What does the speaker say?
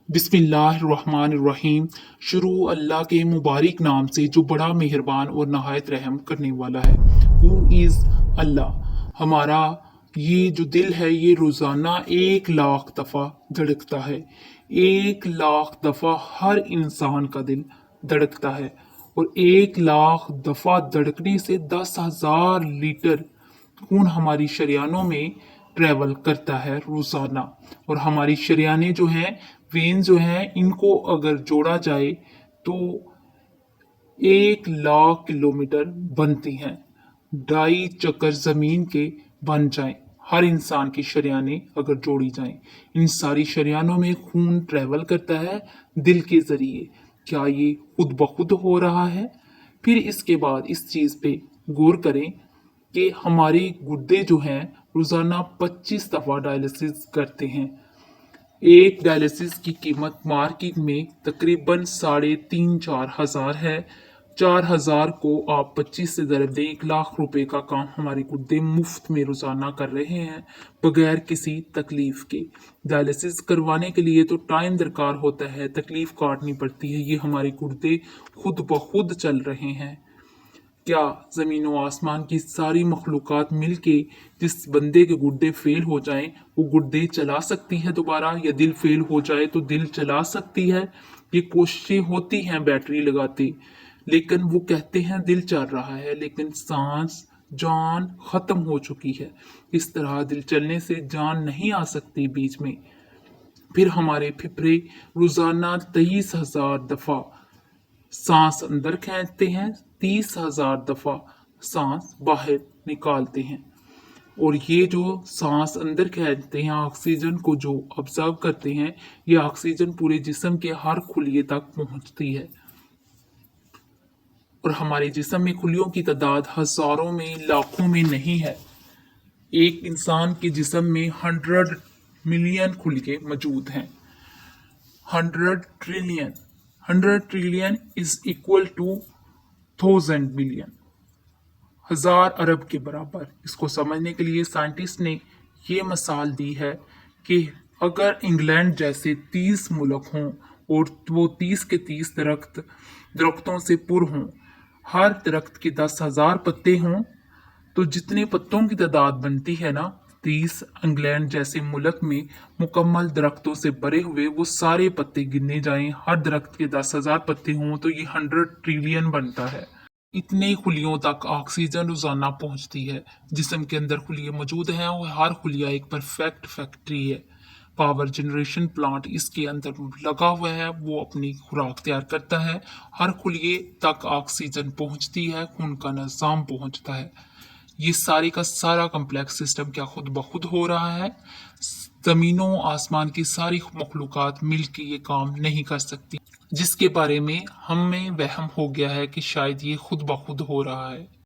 बिस्मिल्लाहिर्रहमानिर्रहीम। शुरू अल्लाह के मुबारक नाम से जो बड़ा मेहरबान और नहायत रहम करने वाला है। हु इज़ अल्लाह। हमारा ये जो दिल है ये रोज़ाना 1 लाख दफ़ा धड़कता है। 1 लाख दफ़ा हर इंसान का दिल धड़कता है और 1 लाख दफ़ा धड़कने से 10,000 लीटर खून हमारी शरियानों में ट्रेवल करता है रोजाना। और हमारी शरियानें जो हैं, वेन जो हैं, इनको अगर जोड़ा जाए तो 1 लाख किलोमीटर बनती हैं। 2.5 चक्कर जमीन के बन जाएं हर इंसान की शरियानें अगर जोड़ी जाएं। इन सारी शरियानों में खून ट्रेवल करता है दिल के जरिए। क्या ये खुद ब खुद हो रहा है? फिर इसके बाद इस चीज पे गौर करें कि हमारे गुर्दे जो हैं रोजाना 25 दफा डायलिसिस करते हैं। एक डायलिसिस की कीमत मार्केट में तकरीबन 3,500-4,000 है। 4,000 को आप 25 से ضرب दें, 1 लाख रुपए का काम हमारे गुर्दे मुफ्त में रोजाना कर रहे हैं बगैर किसी तकलीफ के। डायलिसिस करवाने के लिए तो टाइम दरकार होता है, तकलीफ काटनी पड़ती है। ये हमारे गुर्दे खुद ब खुद चल रहे हैं। क्या ज़मीन व आसमान की सारी मखलूक़ात मिल के जिस बंदे के गुर्दे फेल हो जाएं वो गुर्दे चला सकती है दोबारा? या दिल फेल हो जाए तो दिल चला सकती है? ये कोशिशें होती हैं बैटरी लगाते, लेकिन वो कहते हैं दिल चल रहा है, लेकिन सांस जान ख़त्म हो चुकी है। इस तरह दिल चलने से जान नहीं आ सकती बीच में। फिर हमारे फेफड़े रोज़ाना 23,000 दफ़ा सांस अंदर खींचते हैं, 30,000 दफा सांस बाहर निकालते हैं। और ये जो सांस अंदर खींचते हैं, ऑक्सीजन को जो ऑब्जर्व करते हैं, ये ऑक्सीजन पूरे जिस्म के हर खुलिये तक पहुंचती है। और हमारे जिस्म में खुलियों की तादाद हजारों में, लाखों में नहीं है। एक इंसान के जिस्म में 100 मिलियन खुलिये मौजूद हैं। 100 trillion. 100 trillion is equal to 1000 billion, 1000 अरब के बराबर। इसको समझने के लिए साइंटिस्ट ने ये मिसाल दी है कि अगर इंग्लैंड जैसे 30 मुल्क हों और वो 30 के 30 दरख्तों से पुर हों, हर दरख्त के 10,000 पत्ते हों, तो जितने पत्तों की तादाद बनती है ना 30, इंग्लैंड जैसे मुल्क में मुकम्मल दरख्तों से भरे हुए वो सारे पत्ते गिने जाएं, हर दरख्त के 10,000 पत्ते हों, तो ये 100 ट्रिलियन बनता है। इतने खुलियों तक ऑक्सीजन रोजाना पहुंचती है। जिस्म के अंदर खुलिये मौजूद हैं और हर खुलिया एक परफेक्ट फैक्ट्री है। पावर जनरेशन प्लांट इसके अंदर लगा हुआ है, वो अपनी खुराक तैयार करता है। हर खुलिये तक ऑक्सीजन पहुंचती है, खून का निज़ाम पहुंचता है। ये सारे का सारा कम्प्लेक्स सिस्टम क्या खुद ब खुद हो रहा है? जमीनों आसमान की सारी मखलूक़ात मिल के ये काम नहीं कर सकती, जिसके बारे में हमें वहम हो गया है कि शायद ये खुद ब खुद हो रहा है।